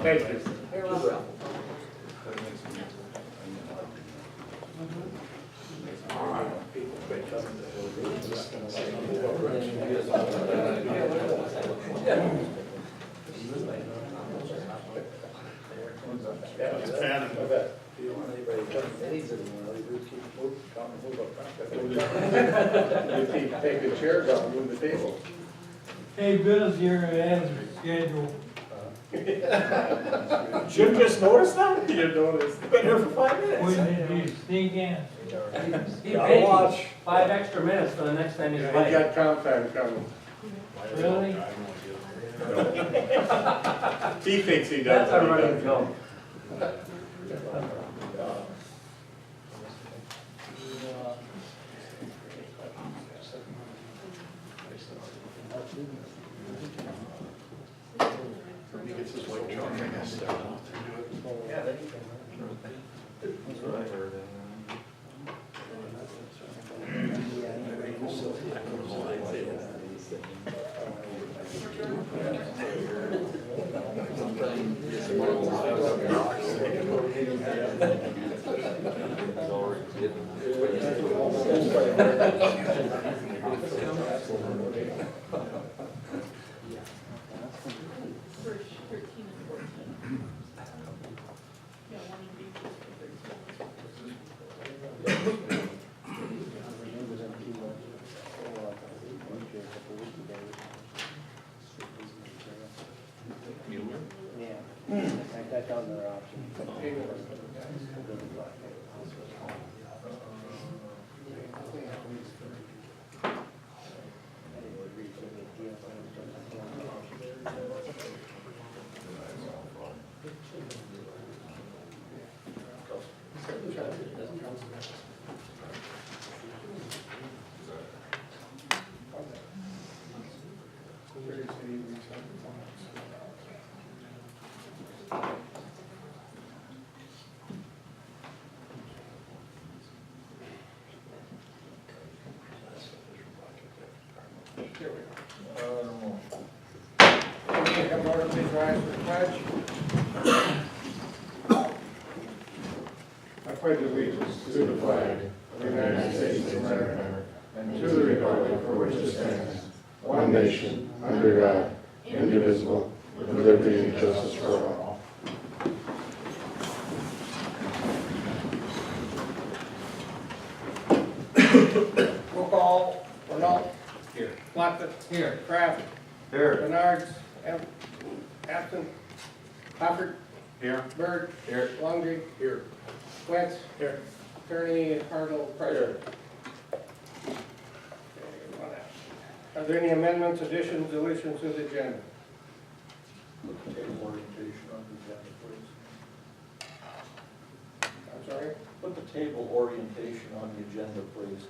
Thank you. You're welcome. You don't want anybody turning pennies anymore, you just keep moving, come and move up front. You keep taking chairs out and move the table. Hey, Bill's here as scheduled. Jim just noticed that? You noticed. Been here for 5 minutes. Wouldn't you sneak in? He Gotta paid watch. 5 extra minutes for the next time he's He late. got comp time coming. Really? He thinks he does. That's our but he running doesn't. joke. That's another option. Take a moment, please rise for the pledge. I pledge allegiance to the flag of the United States of America and to the republic for which it stands, one nation, under God, indivisible, with liberty and justice for all. Roll call, Renault. Here. Blockett. Here. Kraft. Here. Bernards. Absent. Hopper. Here. Bird. Here. Longley. Here. Wentz. Here. Attorney Hartle, present. Okay, one absent. Are there any amendments, additions, deletions to the agenda? Table orientation on the agenda, please. I'm sorry? Put the table orientation on the agenda, please.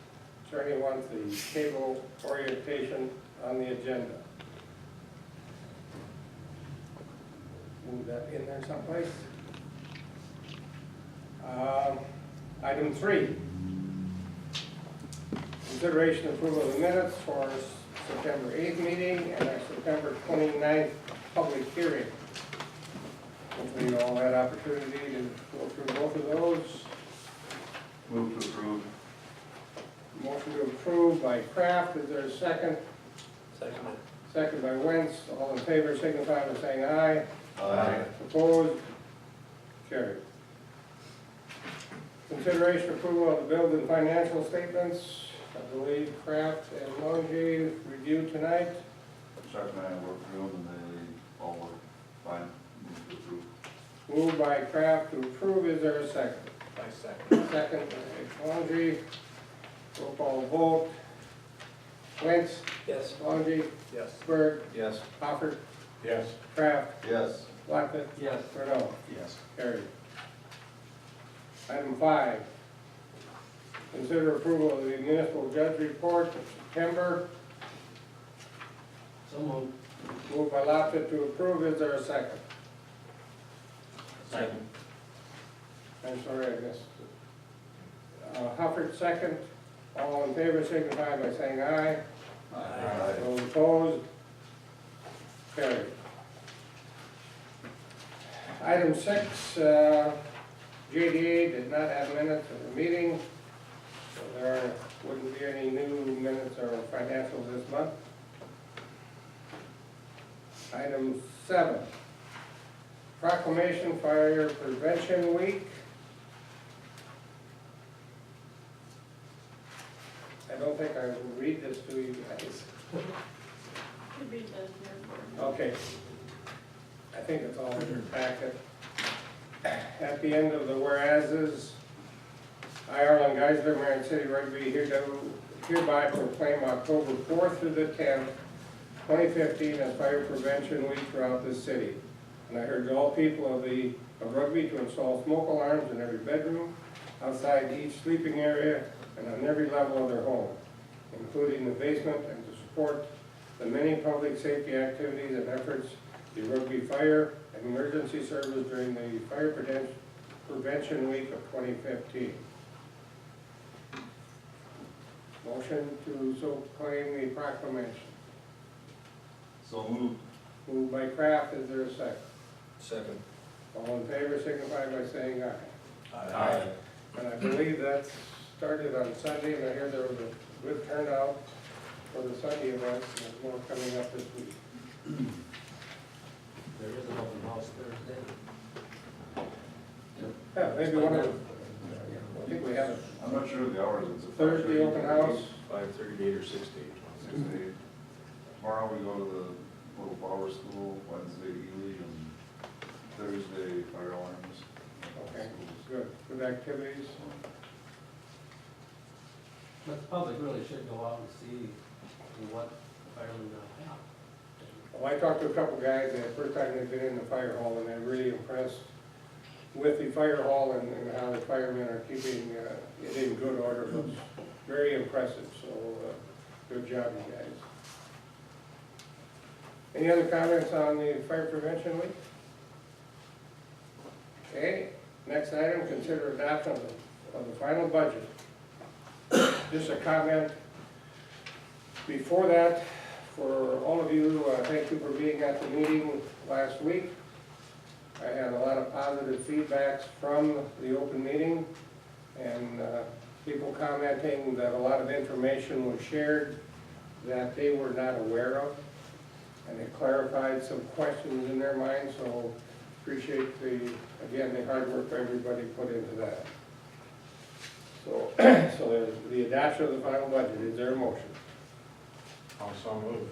Attorney wants the table orientation on the agenda. Move that in there someplace. Item 3. Consideration approval of the minutes for September 8th meeting and our September 29th public hearing. Hopefully you all had opportunity to go through both of those. Move to approve. Motion to approve by Kraft, is there a second? Second. Second by Wentz, all in favor signify by saying aye. Aye. Opposed? Carried. Consideration approval of the bills and financial statements, I believe Kraft and Longy reviewed tonight. Chuck and I worked through them and they all were fine. Move to approve. Moved by Kraft to approve, is there a second? I second. Second by Longy. Roll call vote. Wentz? Yes. Longy? Yes. Berg? Yes. Hopper? Yes. Kraft? Yes. Blackett? Yes. Renault? Yes. Carried. Item 5, consider approval of the municipal judge report for September. So moved. Moved by Loftus to approve, is there a second? Second. I'm sorry, I missed it. Hufford, second. All in favor signify by saying aye. Aye. Those opposed? Carried. Item 6, JDA did not have minutes of the meeting, so there wouldn't be any new minutes or financials this month. Item 7, proclamation Fire Prevention Week. I don't think I will read this to you guys. Could read the Okay. I think it's all in your packet. At the end of the whereases, I, Arlen Geisler, Marion City Rugby, hereby proclaim October 4th through the 10th, 2015 as Fire Prevention Week throughout the city. And I urge all people of Rugby to install smoke alarms in every bedroom, outside each sleeping area, and on every level of their home, including the basement, and to support the many public safety activities and efforts the Rugby Fire and Emergency Service during the Fire Prevention Week of 2015. Motion to so claim the proclamation. So moved. Moved by Kraft, is there a second? Second. All in favor signify by saying aye. Aye. And I believe that started on Sunday, and I hear there was a good turnout for the Sunday event, and there's more coming up this week. There is an open house Thursday. Yeah, maybe one of the, I think we have a I'm not sure of the hours. It's a Thursday open house. 5:30 to 8 or 6 to 8. 6 to 8. Tomorrow we go to the little power school, Wednesday Ely, and Thursday fire alarms. Okay, good, good activities. But the public really should go out and see what the firemen gonna have. Well, I talked to a couple guys, the first time they've been in the fire hall, and they're really impressed with the fire hall and how the firemen are keeping it in good order. It looks very impressive, so good job, you guys. Any other comments on the Fire Prevention Week? Okay, next item, consider adoption of the final budget. Just a comment before that, for all of you, thank you for being at the meeting last week. I had a lot of positive feedbacks from the open meeting, and people commenting that a lot of information was shared that they were not aware of, and it clarified some questions in their mind, so appreciate again, the hard work everybody put into that. So, there's the adoption of the final budget. Is there a motion? Also move.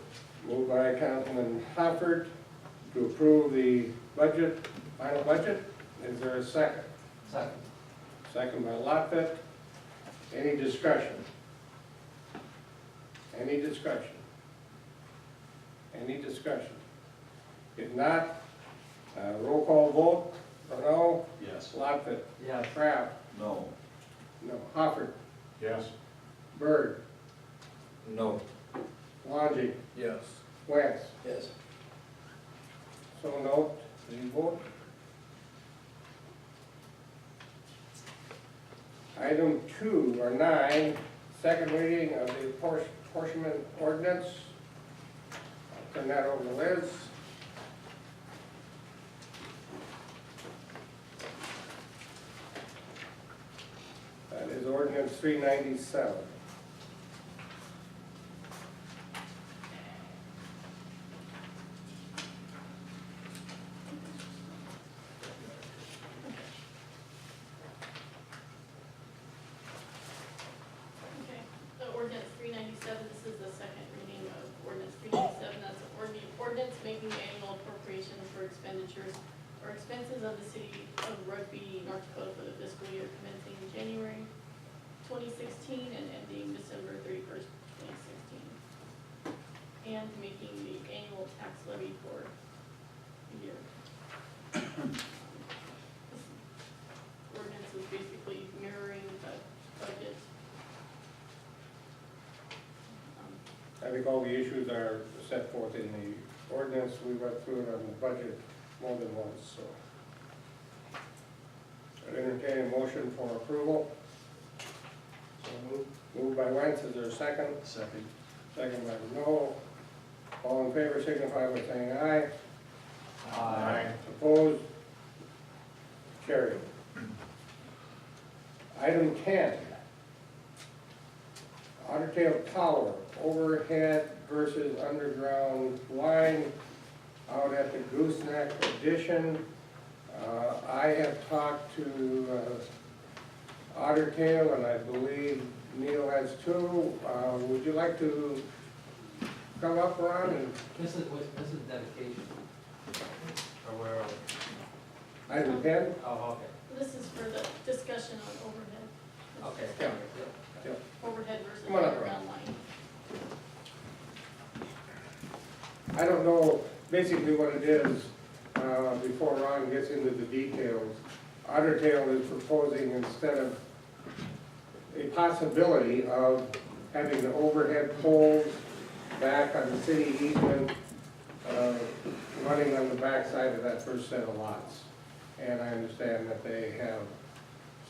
Moved by Councilman Hofford to approve the budget, final budget. Is there a second? Second. Second by Lotfit. Any discussion? Any discussion? Any discussion? If not, roll call vote. Renault? Yes. Lotfit? Yeah. Kraft? No. No. Hofford? Yes. Bird? No. Longy? Yes. Wentz? Yes. So note, do you vote? Item 2 or 9, second reading of the apportionment ordinance. I'll turn that over to Liz. That is ordinance 397. Okay, the ordinance 397, this is the second reading of ordinance 397. That's an ordinance making annual appropriations for expenditures or expenses of the city of Rugby, North Dakota for the fiscal year commencing January 2016 and ending December 31st, 2016. And making the annual tax levy for the year. This ordinance is basically mirroring the budget. I think all the issues are set forth in the ordinance. We went through it on the budget more than once, so. I entertain a motion for approval. So moved. Moved by Wentz, is there a second? Second. Second by Renault. All in favor signify by saying aye. Aye. Opposed? Item 10, Otter Tail Tower, overhead versus underground line out at the Gooseneck Addition. I have talked to Otter Tail, and I believe Neil has too. Would you like to come up, Ron? And This is dedication. Or where are we? item 10? Oh, okay. This is for the discussion on overhead. Okay. Yeah. Yep. Overhead versus Come on up, underground line. I don't know basically what it is, before Ron gets into the details. Otter Tail is proposing, instead of a possibility of having the overhead poles back on the city easement, running on the back side of that first set of lots. And I understand that they have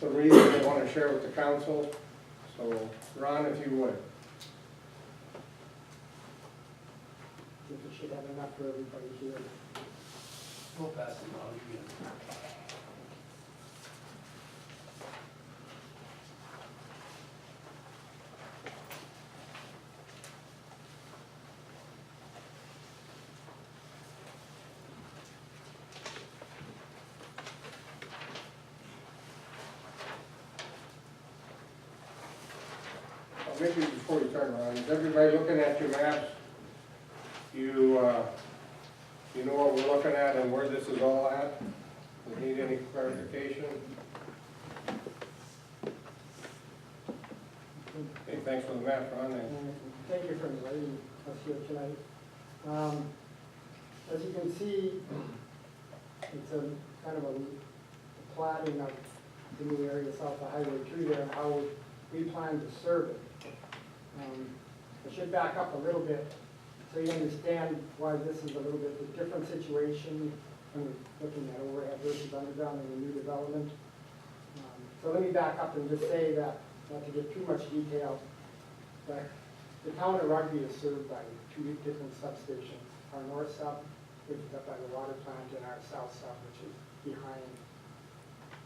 some reasons they want to share with the council. So, Ron, if you would. I think we should have enough for everybody here. We'll pass it on again. Maybe before you turn around, is everybody looking at your maps? You know what we're looking at and where this is all at? Need any clarification? Okay, thanks for the map, Ron. And thank you for inviting us here tonight. As you can see, it's a kind of a platting of the new area south of Highway 2 there and how we plan to serve it. I should back up a little bit so you understand why this is a little bit of a different situation when we're looking at overhead versus underground in the new development. So let me back up and just say that, not to get too much detail, but the town of Rugby is served by two different substations. Our north sub, which is up by the water plant, and our south sub, which is behind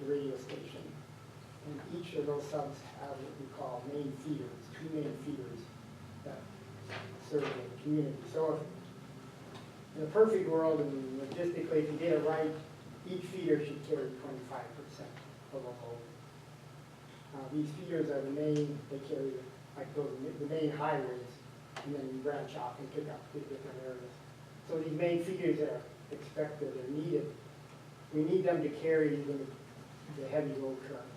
the radio station. And each of those subs have what we call main feeders, two main feeders that serve the community. So if, in a perfect world, and logistically, if you get it right, each feeder should carry 25% of a load. These feeders are the main, they carry like those, the main highways, and then you branch off and pick up the different areas. So these main feeders are expected, they're needed. We need them to carry the heavy load current,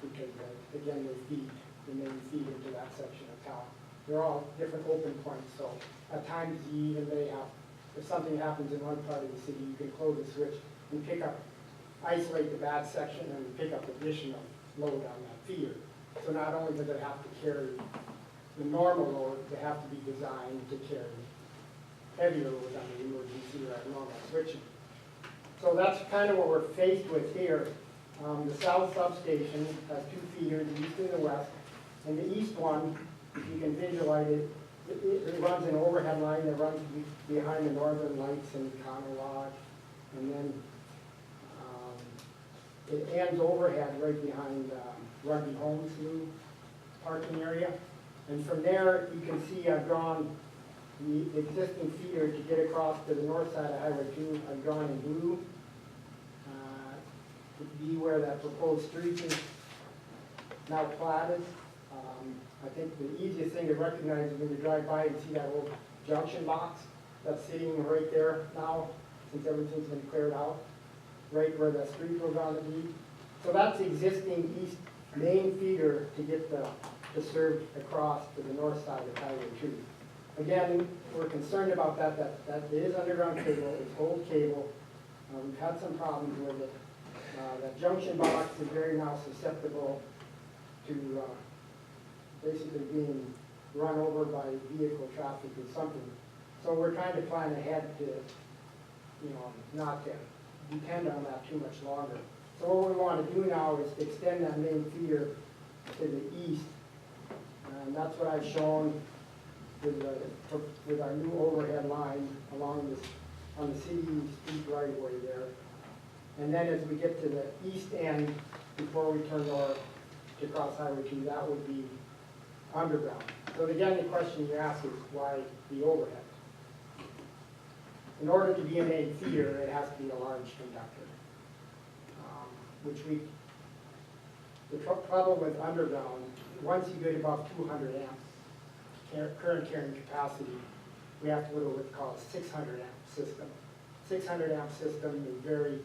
because again, they feed, the main feed into that section of town. They're all different open points, so at times you even may have, if something happens in one part of the city, you can close the switch and pick up, isolate the bad section and pick up additional load on that feeder. So not only does it have to carry the normal load, they have to be designed to carry heavier load on the emergency or normal switching. So that's kind of what we're faced with here. The south substation has two feeders, the east and the west. And the east one, if you can visualize it, it runs an overhead line that runs behind the Northern Lights and Connor Lodge. And then it ends overhead right behind Rugby Homes new parking area. And from there, you can see I've drawn the existing feeder to get across to the north side of Highway 2. I've drawn in blue to be where that proposed street is now platted. I think the easiest thing to recognize is when you drive by and see that old junction box that's sitting right there now, since everything's been cleared out, right where the street goes on to be. So that's the existing east main feeder to get to serve across to the north side of Highway 2. Again, we're concerned about that it is underground cable, it's old cable. We've had some problems with it. That junction box is very now susceptible to basically being run over by vehicle traffic or something. So we're trying to plan ahead to, not to depend on that too much longer. So what we want to do now is to extend that main feeder to the east. And that's what I've shown with our new overhead line along this, on the city street right away there. And then as we get to the east end, before we turn north, across Highway 2, that would be underground. So again, the question you ask is why the overhead? In order to be a main feeder, it has to be a large conductor, which the problem with underground, once you get above 200 amps, current carrying capacity, we have to go to what's called a 600 amp system. 600 amp system is very,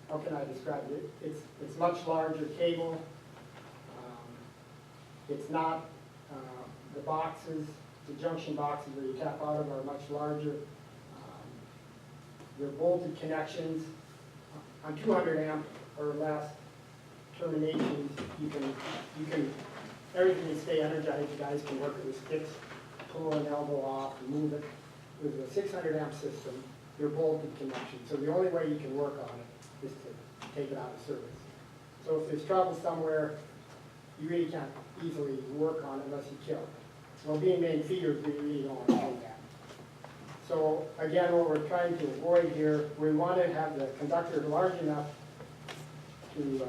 how can I describe it? It's much larger cable. It's not, the boxes, the junction boxes where you tap out of are much larger. They're bolted connections. On 200 amp or less terminations, you can, everything can stay energized. You guys can work with sticks, pull an elbow off, and move it. With a 600 amp system, they're bolted connections. So the only way you can work on it is to take it out of service. So if there's trouble somewhere, you really can't easily work on it unless you kill it. Well, being main feeders, we really don't want to do that. So again, what we're trying to avoid here, we want to have the conductor large enough to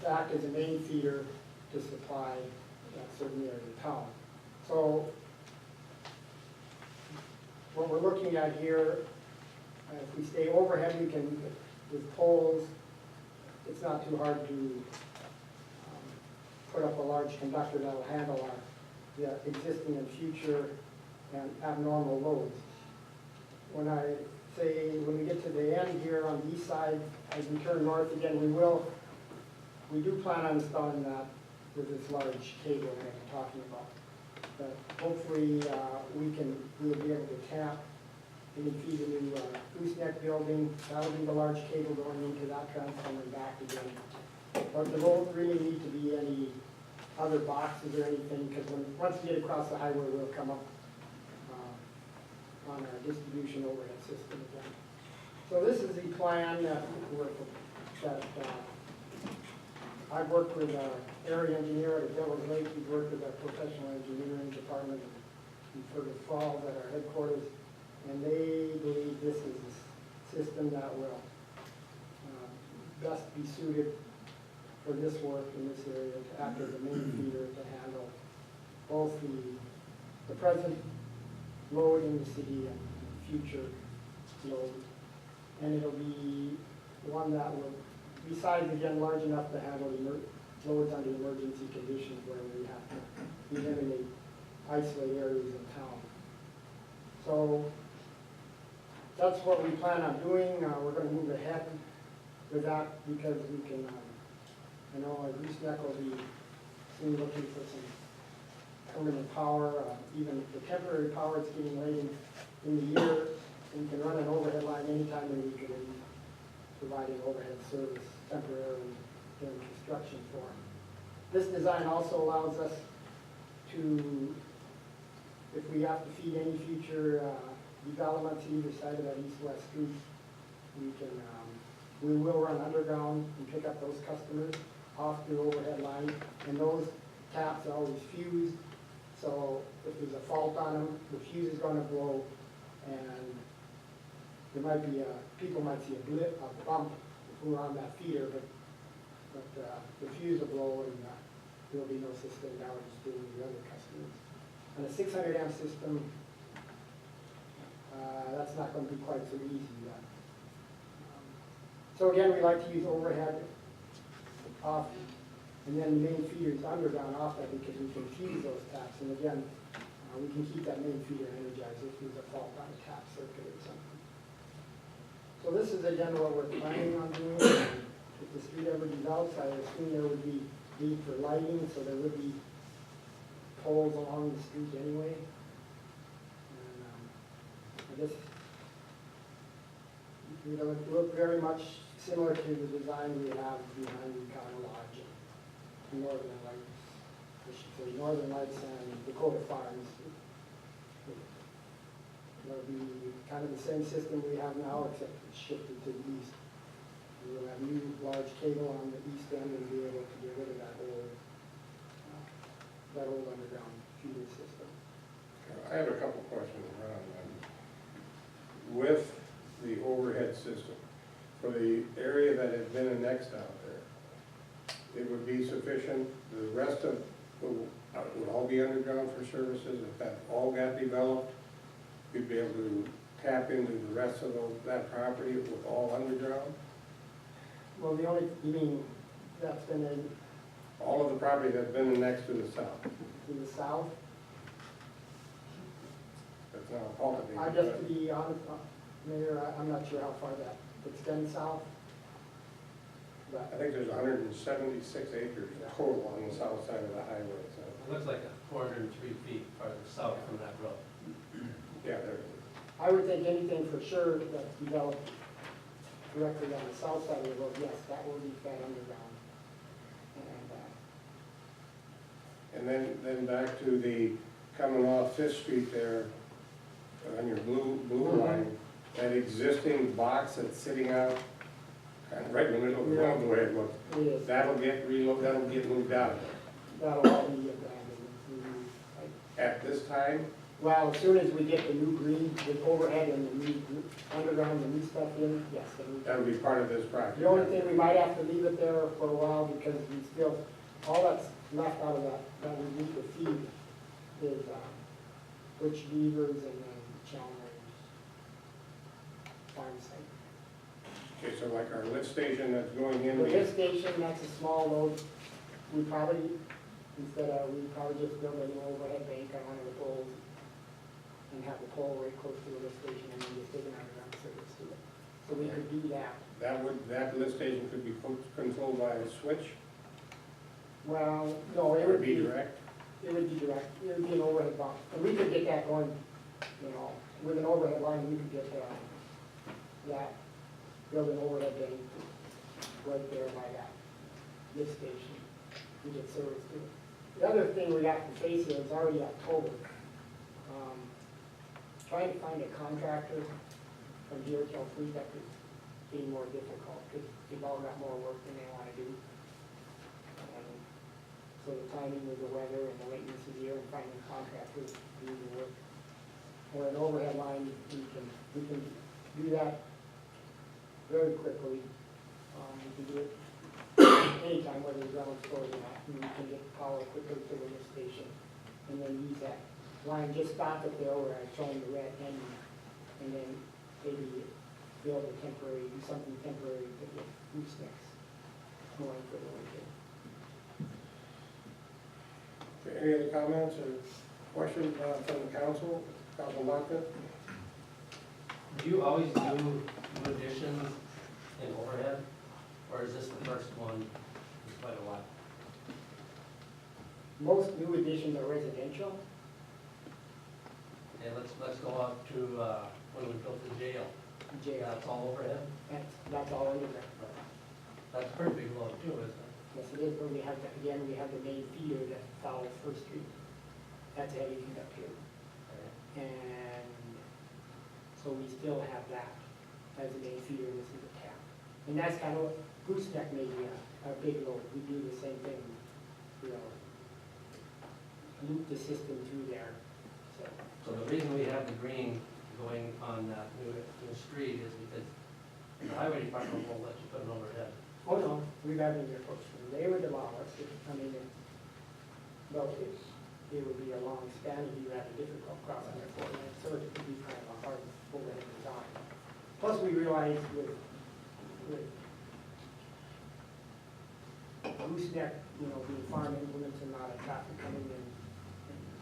act as a main feeder to supply that certain area of town. So what we're looking at here, if we stay overhead, we can, with poles, it's not too hard to put up a large conductor that'll handle our existing and future and abnormal loads. When I say, when we get to the end here on the east side, as we turn north again, we do plan on installing that with this large cable that I'm talking about. But hopefully we'll be able to tap and feed a new gooseneck building. That'll be the large cable going into that transformer and back again. But there won't really need to be any other boxes or anything, because once we get across the highway, we'll come up on our distribution overhead system again. So this is the plan that I've worked with our area engineer at Devils Lake. He's worked with our professional engineering department in Fergus Falls at our headquarters, and they believe this is a system that will best be suited for this work in this area to act as a main feeder to handle both the present load in the city and future load. And it'll be one that will, besides again large enough to handle loads under emergency conditions where we have to eliminate isolate areas in town. So that's what we plan on doing. We're going to move ahead with that because we can, I know our gooseneck will be soon looking for some permanent power. Even the temporary power, it's getting late in the year. We can run an overhead line anytime in the week and providing overhead service temporarily during construction for them. This design also allows us to, if we have to feed any future developments either side of that east-west street, we will run underground and pick up those customers off the overhead line, and those taps are always fused, so if there's a fault on them, the fuse is going to blow, and there might be people might see a blip, a bump if we're on that feeder, but the fuse will blow and there will be no sustained damage to the other customers. On a 600 amp system, that's not going to be quite so easy. So again, we like to use overhead off, and then the main feeder is underground off that because we can fuse those taps. And again, we can keep that main feeder energized if there's a fault on a tap circuit or something. So this is again what we're planning on doing. If the street ever develops, I assume there would be need for lighting, so there would be poles along the street anyway. And I guess it'll look very much similar to the design we have behind the County Lodge and Northern Lights, I should say Northern Lights and Dakota Farms. It'll be kind of the same system we have now, except it's shifted to the east. We'll have new large cable on the east end and be able to get rid of that old underground feeder system. I have a couple questions around that. With the overhead system, for the area that has been annexed out there, it would be sufficient. The rest of, would all be underground for services. If that all got developed, you'd be able to tap into the rest of that property with all underground. Well, you mean, that's been in, All of the property that's been next to the south. to the south? That's now cultivated. I just, to be honest, Mayor, I'm not sure how far that extends south. I But, think there's 176 acres total on the south side of the highway, so, It looks like 403 feet farther south from that road. yeah, there. I would think anything for sure that's developed directly on the south side of the road, yes, that will be fed underground. And, And then back to the, coming off Fifth Street there, on your blue line, that existing box that's sitting out, kind of right in the middle of the road, the way it looks, it is, that'll get moved out that'll all be abandoned. at this time. Well, as soon as we get the new green, the overhead and the new underground, the new stuff in, yes. That'll be part of this project. The only thing, we might have to leave it there for a while because we still, all that's left out of that we need to feed is, butch beavers and then Chalmers farm site. Okay, so like our lift station that's going in. The lift station, that's a small load, we probably just build a new overhead bank on one of the poles and have the pole right close to the lift station and then just dig an underground service to it. So we could do that. That lift station could be controlled by a switch, Well, no, it or would be be, direct. it would be direct, it would be an overhead box. And we could get that going, with an overhead line, we could get that, build an overhead bank right there by that lift station. We get service to it. The other thing we have to face here, it's already October. Trying to find a contractor from here till Fleet that could be more difficult, because they've all got more work than they want to do. And so the timing with the weather and the lateness of the year and finding contractors to do the work. Or an overhead line, we can do that very quickly. We can do it anytime, whether the ground's stored or not, and we can get power quickly to the lift station. And then use that line, just stop it there where I shown the red end, and then maybe build a temporary, do something temporary to get goosenecks going for the winter. Okay, any other comments or questions from the council? Council Lockton? Do you always do new additions in overhead, or is this the first one in quite a while? Most new additions are residential. Okay, let's go up to, when we built the jail. Jail, That's all overhead? that's all underground. That's a pretty big load too, isn't it? Yes, it is, but we have, again, we have the main feeder that follows First Street. That's heavy feed up here. And so we still have that as a main feeder, this is a tap. And that's kind of, gooseneck may be a big load, we do the same thing, loop the system through there, so. So the reason we have the green going on that new street is because the highway department won't let you put an overhead. Oh, no, we've had it approached them, they would allow us, but it would be a long span, if you had a difficult crossing there for them, so it would be kind of a hard overhead design. Plus, we realized with gooseneck, being farm implements and a lot of traffic coming in,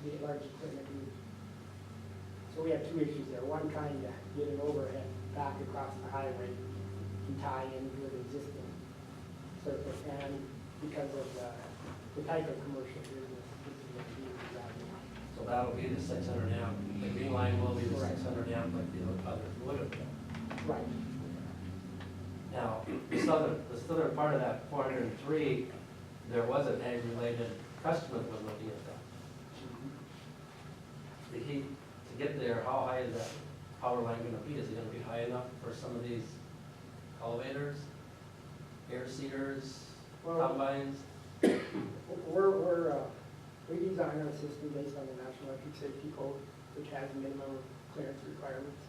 the large equipment use. So we have two issues there. One, trying to get an overhead back across the highway to tie in with existing surface, and because of the type of commercial business this is going to be driving. So that'll be the 600 amp. The green line will be the 600 amp like the others would have been. Right. Now, the southern part of that 403, there was an ag-related customer that was looking at that. The heat, to get there, how high is that power line gonna be? Is it gonna be high enough for some of these elevators, air seeders, Well, combines? we design our system based on the National Electric Safety Code, which has minimum clearance requirements.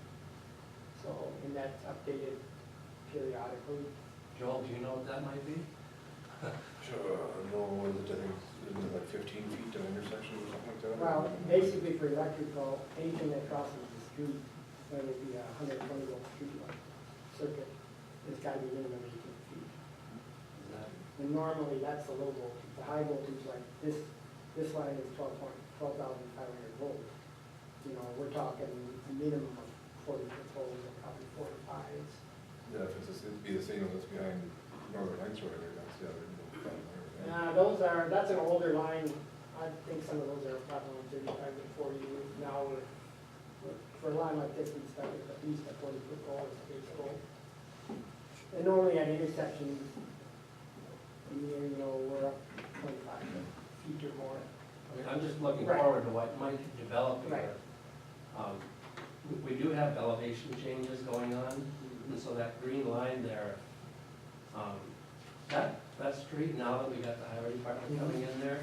So, and that's updated periodically. Joel, do you know what that might be? No, is it, I think, isn't it like 15 feet to intersection or something like that? Well, basically for electrical, anything that crosses the street, whether it be a 120 volt street light circuit, it's gotta be minimum 18 feet. Is that, And normally, that's the low voltage. The high voltage, like this line is 12,500 volts. You know, we're talking a minimum of 40 foot poles and probably 45s. Yeah, if it'd be the same as that's behind Northern Lights or whatever, that's the other. That's an older line. I think some of those are probably 35 to 40 now. For a line like this, we start with at least a 40 foot pole as a base pole. And normally at intersections, you know, we're up 25 feet or more. I mean, I'm just looking Right. forward to what might develop here. Right. We do have elevation changes going on, and so that green line there, that street, now that we got the highway department coming in there,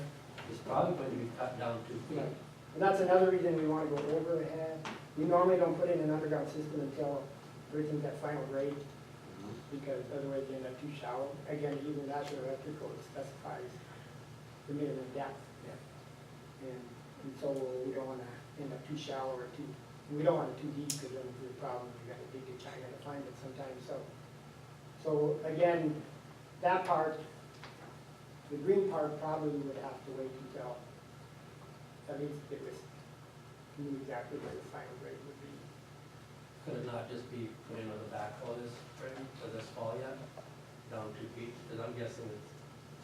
is probably going to be cut down 2 feet. Right. And that's another reason we want to go overhead. We normally don't put in an underground system until everything's at final grade, because otherwise you end up too shallow. Again, even National Electrical specifies the minimum depth. And so we don't want to end up too shallow or we don't want it too deep, because then there's a problem, you got to dig it, trying to find it sometimes, so again, that part, the green part probably would have to wait until at least it was, knew exactly where the final grade would be. Could it not just be put in with a backhoe this spring, or this fall yet, down 2 feet? Because I'm guessing that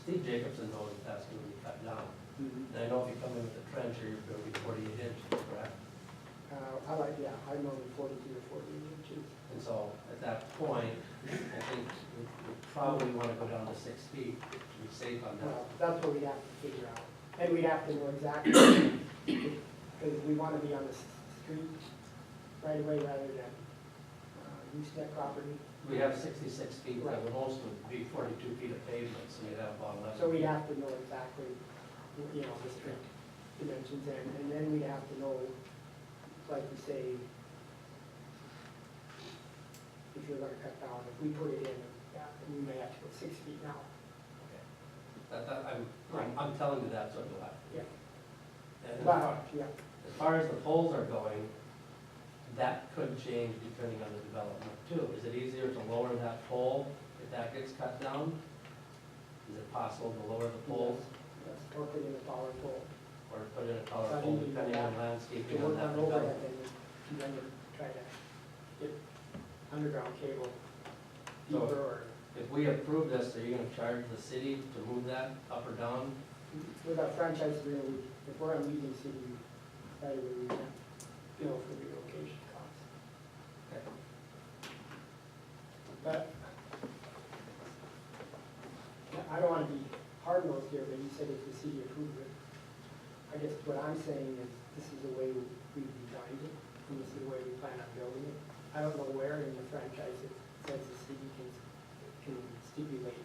Steve Jacobson knows that that's going to be cut down. And I know if you come in with a trencher, you're going to be 48 inches, correct? I know the 42 to 48 inches. And so at that point, I think we probably want to go down to 6 feet to be safe on that. Well, that's what we'd have to figure out. And we'd have to know exactly, because we want to be on the street right away rather than gooseneck property. We have 66 feet, Right. but most would be 42 feet of pavement, so you'd have about 11. So we'd have to know exactly, you know, the street dimensions, and then we'd have to know, like you say, if you're gonna cut down, if we put it in, we may have to go 6 feet now. I'm telling you that, so you'll have to. Yeah. And But, yeah, as far as the poles are going, that could change depending on the development too. Is it easier to lower that pole if that gets cut down? Is it possible to lower the poles that's or put in a power pole. or put in a taller So pole you do depending on that. landscaping To on work that on overhead, development? then you try to get underground cable So- deeper or If we approve this, are you gonna charge the city to move that up or down? with our franchise agreement, if we're on Leading City, right away, we can bill for relocation costs. Okay. But I don't want to be hard-nosed here, but you said if the city approved it. I guess what I'm saying is this is the way we designed it, and this is the way we plan on building it. I don't know where in the franchise it says the city can stipulate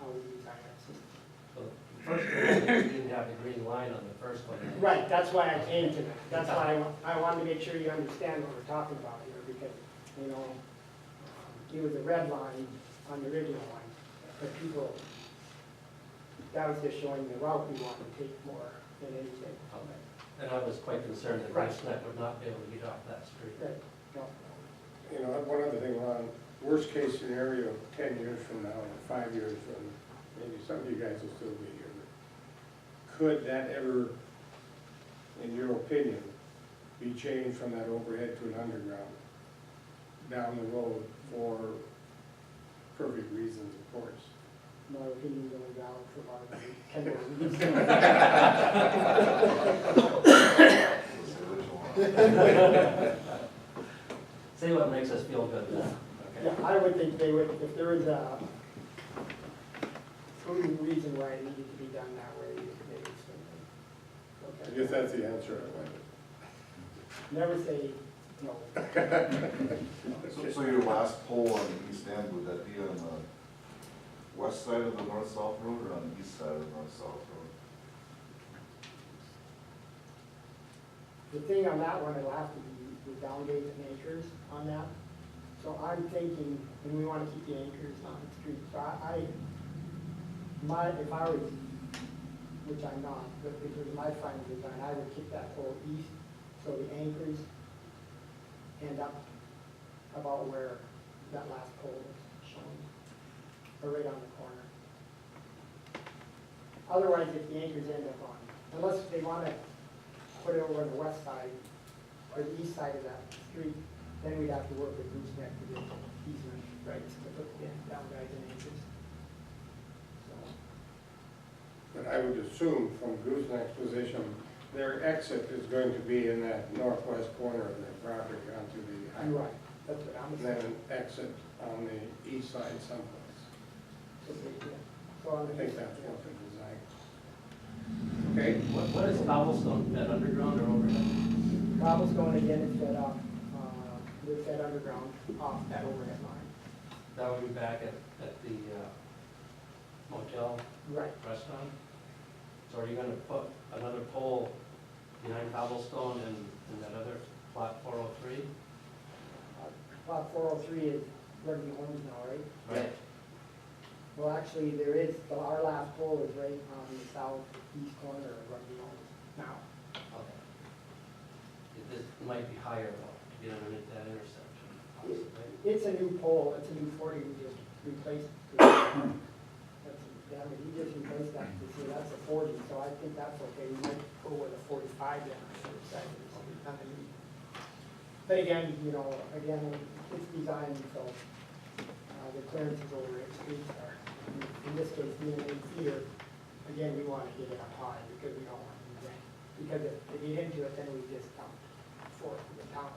how we design our system. So the first one, you didn't have the green line on the first one. Right, that's why I came to that. That's why I wanted to make sure you understand what we're talking about here, because, you know, it was a red line on the original one, but people, that was just showing the route we wanted to take more than anything. Okay. And I was quite concerned that Right. Gooseneck would not be able to get off that street. Right, no. You know, one other thing, Ron, worst case scenario, 10 years from now, or 5 years from, maybe some of you guys will still be here, but could that ever, in your opinion, be changed from that overhead to an underground down the road for perfect reasons, of course? My opinion's only valid for about 10 more Say what makes us feel good then. Yeah, Okay. I would think they would, if there was a proven reason why it needed to be done that way, maybe it's I something. guess that's the answer I wanted. Never say no. So your last pole on the east end, would that be on the west side of the north-south road or on the east side of the north-south road? The thing on that one, it'll have to be the down days and anchors on that. So I'm thinking, and we want to keep the anchors on the street, so if I was, which I'm not, but if it was my final design, I would kick that pole east, so the anchors end up about where that last pole is shown, or right on the corner. Otherwise, if the anchors end up on, unless they wanna put it over on the west side, or the east side of that street, then we'd have to work with Gooseneck to get easement rights to put the down guys and anchors. So, But I would assume from Gooseneck's position, their exit is going to be in that northwest corner of their property onto the you're highway. right, that's what I'm And then saying. an exit on the east side someplace. So on I the think east, that's yeah. what the design. Okay, What is cobblestone, fed underground or overhead? Cobblestone again is fed off, they're fed underground off that overhead line. That would be back at the motel Right. restaurant? So are you gonna put another pole behind cobblestone and that other plot 403? Lot 403 is Rugby Homes now, right? Right. Well, actually, there is, our last pole is right on the southeast corner of Rugby Homes now. Okay. This might be higher though, to get underneath that intersection, possibly. It's a new pole, it's a new 40 we just replaced. That's, yeah, I mean, he just replaced that, you see, that's a 40, so I think that's okay. We might go with a 45 then, I should have said, or something underneath. But again, you know, it's designed, so the clearances over its streets are, in this case, being 8 feet, again, we want to get it up high because we don't want to do that. Because if we get into it, then we just come forth to the town,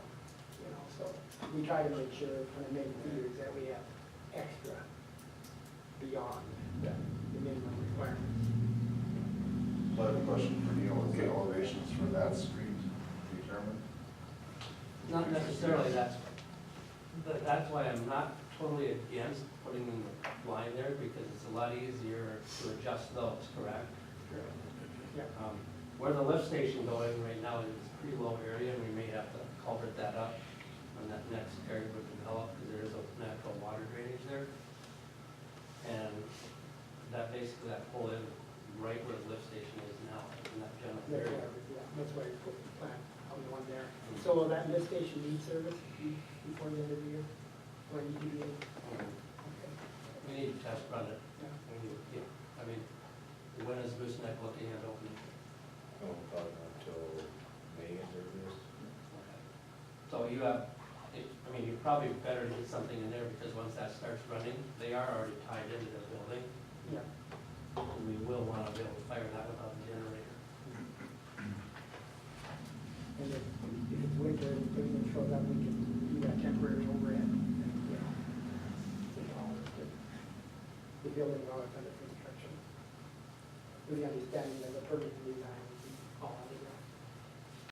you know, so we try to make sure when the main feeders that we have extra beyond the minimum requirements. So I have a question for Neil, is the elevations for that street determined? Not necessarily, that's why I'm not totally against putting in the line there, because it's a lot easier to adjust those, correct? Yeah. Where the lift station going right now is a pretty low area, and we may have to culvert that up when that next area would develop, because there is a natural water drainage there. And that basically, that pole in right where the lift station is now, in that general area. That's why we put the plan on the one there. So will that lift station need service before the end of the year? Or EPA? Okay. We need to test run it. Yeah. We need, yeah, I mean, when is Gooseneck looking at opening? Probably not until May at earliest. So you have, I mean, you're probably better to get something in there, because once that starts running, they are already tied into the building. Yeah. And we will want to be able to fire that without a generator. And if it's winter and the equipment shows up, we can do that temporary overhead. You know, the building while it's under construction. With the understanding that the permit design will be all underground.